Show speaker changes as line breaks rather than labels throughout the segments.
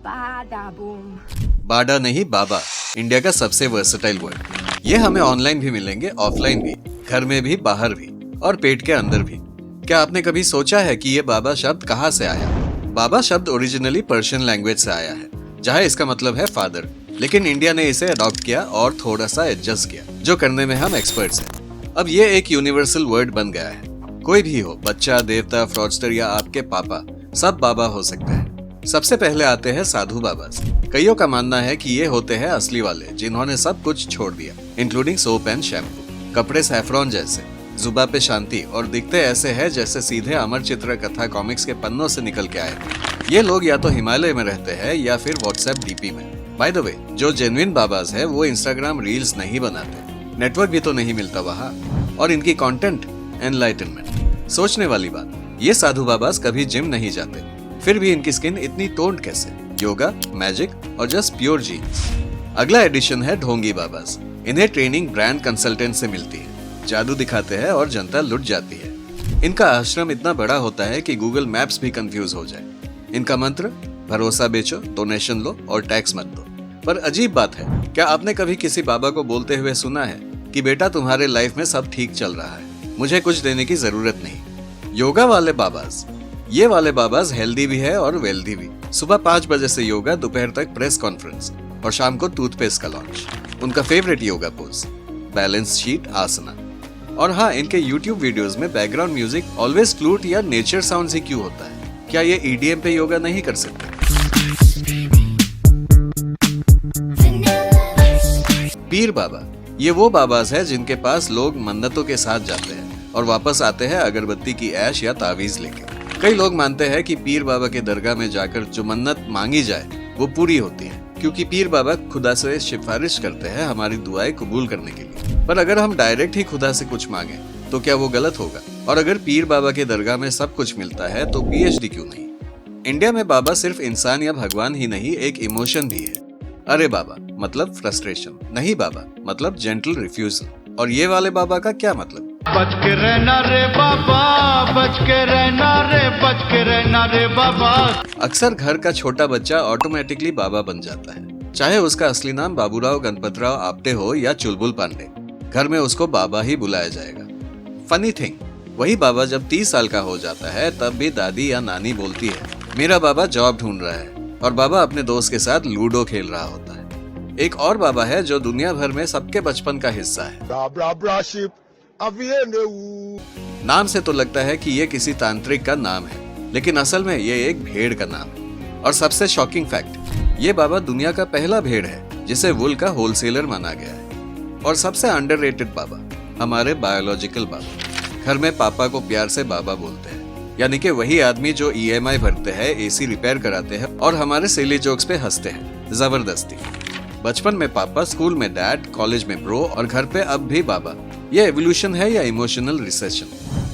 बाडा boom.
बाडा नहीं, बाबा, India का सबसे वर्सेटाइल वर्ड। ये हमें ऑनलाइन भी मिलेंगे, ऑफलाइन भी, घर में भी, बाहर भी और पेट के अंदर भी। क्या आपने कभी सोचा है कि ये बाबा शब्द कहाँ से आया? बाबा शब्द ओरिजिनली पर्शियन लैंग्वेज से आया है, जहाँ इसका मतलब है फादर, लेकिन इंडिया ने इसे अडॉप्ट किया और थोड़ा सा एडजस्ट किया, जो करने में हम एक्सपर्ट्स हैं। अब ये एक यूनिवर्सल वर्ड बन गया है। कोई भी हो, बच्चा, देवता, फ्रॉडस्टर या आपके पापा, सब बाबा हो सकते हैं। सबसे पहले आते हैं साधु बाबा। कईयों का मानना है कि ये होते हैं असली वाले, जिन्होंने सब कुछ छोड़ दिया, इंक्लूडिंग सोप एंड शैम्पू, कपड़े सैफरॉन जैसे, जुबा पे शांति, और दिखते ऐसे हैं जैसे सीधे अमर चित्र कथा कॉमिक्स के पन्नों से निकल के आए। ये लोग या तो हिमालय में रहते हैं या फिर व्हाट्सएप डीपी में। बाय द वे, जो जेन्युइन बाबाज है वो इंस्टाग्राम रील्स नहीं बनाते, नेटवर्क भी तो नहीं मिलता वहाँ, और इनकी कंटेंट एनलाइटनमेंट। सोचने वाली बात, ये साधु बाबाज कभी जिम नहीं जाते, फिर भी इनकी स्किन इतनी टोन्ड कैसे? योगा, मैजिक और जस्ट प्योर जीन्स। अगला एडिशन है ढोंगी बाबाज। इन्हें ट्रेनिंग ब्रांड कंसल्टेंट से मिलती है, जादू दिखाते हैं और जनता लुट जाती है। इनका आश्रम इतना बड़ा होता है कि गूगल मैप्स भी कंफ्यूज हो जाए। इनका मंत्र, भरोसा बेचो, डोनेशन लो और टैक्स मत दो। पर अजीब बात है, क्या आपने कभी किसी बाबा को बोलते हुए सुना है कि बेटा तुम्हारे लाइफ में सब ठीक चल रहा है, मुझे कुछ देने की जरूरत नहीं? योगा वाले बाबाज, ये वाले बाबाज हेल्दी भी है और वेल्दी भी। सुबह 5 बजे से योगा, दोपहर तक प्रेस कॉन्फ्रेंस और शाम को टूथपेस्ट का लॉन्च। उनका favourite yoga pose balance sheet asana. और हाँ, इनके YouTube वीडियोस में बैकग्राउंड म्यूजिक ऑलवेज फ्लूट या नेचर साउंड ही क्यों होता है? क्या ये EDM पे योगा नहीं कर सकते? पीर बाबा, ये वो बाबाज है जिनके पास लोग मन्नतों के साथ जाते हैं और वापस आते हैं अगरबत्ती की ऐश या तावीज लेके। कई लोग मानते हैं कि पीर बाबा के दरगाह में जाकर जो मन्नत मांगी जाए वो पूरी होती है, क्योंकि पीर बाबा खुदा से सिफारिश करते हैं हमारी दुआएं कबूल करने के लिए। पर अगर हम डायरेक्ट ही खुदा से कुछ मांगे तो क्या वो गलत होगा? और अगर पीर बाबा के दरगाह में सब कुछ मिलता है तो PhD क्यों नहीं? इंडिया में बाबा सिर्फ इंसान या भगवान ही नहीं, एक इमोशन भी है। अरे बाबा मतलब फ्रस्ट्रेशन, नहीं बाबा मतलब जेंटल रिफ्यूजल। और ये वाले बाबा का क्या मतलब?
बच के रहना रे बाबा, बच के रहना रे, बच के रहना रे बाबा।
अक्सर घर का छोटा बच्चा ऑटोमेटिकली बाबा बन जाता है, चाहे उसका असली नाम बाबूराव गणपतराव आपटे हो या चुलबुल पांडे। घर में उसको बाबा ही बुलाया जाएगा। फनी थिंग, वही बाबा जब 30 साल का हो जाता है तब भी दादी या नानी बोलती है मेरा बाबा जॉब ढूंढ रहा है, और बाबा अपने दोस्त के साथ लूडो खेल रहा होता है। एक और बाबा है जो दुनिया भर में सबके बचपन का हिस्सा है। नाम से तो लगता है कि ये किसी तांत्रिक का नाम है, लेकिन असल में ये एक भेड़ का नाम है। और सबसे शॉकिंग फैक्ट, ये बाबा दुनिया का पहला भेड़ है जिसे वुल का होलसेलर माना गया है। और सबसे अंडररेटेड बाबा, हमारे बायोलॉजिकल बाबा। घर में पापा को प्यार से बाबा बोलते हैं, यानी कि वही आदमी जो EMI भरते हैं, AC रिपेयर कराते हैं और हमारे सिली जोक्स पे हंसते हैं जबरदस्ती। बचपन में पापा, स्कूल में डैड, कॉलेज में ब्रो और घर पे अब भी बाबा। ये एवोल्यूशन है या इमोशनल रिसेशन?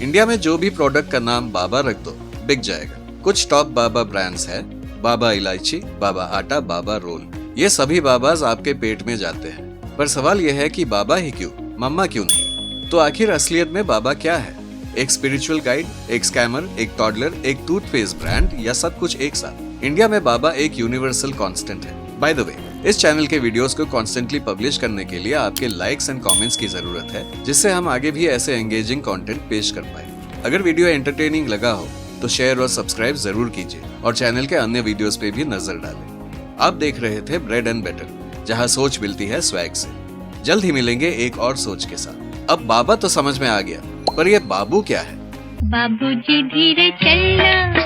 इंडिया में जो भी प्रोडक्ट का नाम बाबा रख दो बिक जाएगा। कुछ टॉप बाबा ब्रांड्स है, बाबा इलायची, बाबा आटा, बाबा रोल। ये सभी बाबाज आपके पेट में जाते हैं। पर सवाल यह है कि बाबा ही क्यों, मम्मा क्यों नहीं? तो आखिर असलियत में बाबा क्या है? एक स्पिरिचुअल गाइड, एक स्कैमर, एक टॉडलर, एक टूथपेस्ट ब्रांड, या सब कुछ एक साथ? इंडिया में बाबा एक यूनिवर्सल कांस्टेंट है। बाय द वे, इस चैनल के वीडियोस को कॉन्स्टेंटली पब्लिश करने के लिए आपके लाइक्स एंड कमेंट्स की जरूरत है, जिससे हम आगे भी ऐसे एंगेजिंग कंटेंट पेश कर पाए। अगर वीडियो एंटरटेनिंग लगा हो तो शेयर और सब्सक्राइब जरूर कीजिए और चैनल के अन्य वीडियोस पे भी नजर डालें। आप देख रहे थे ब्रेड एंड बेटर, जहां सोच मिलती है स्वैग से। जल्द ही मिलेंगे एक और सोच के साथ। अब बाबा तो समझ में आ गया, पर ये बाबू क्या है?
बाबूजी धीरे चलना।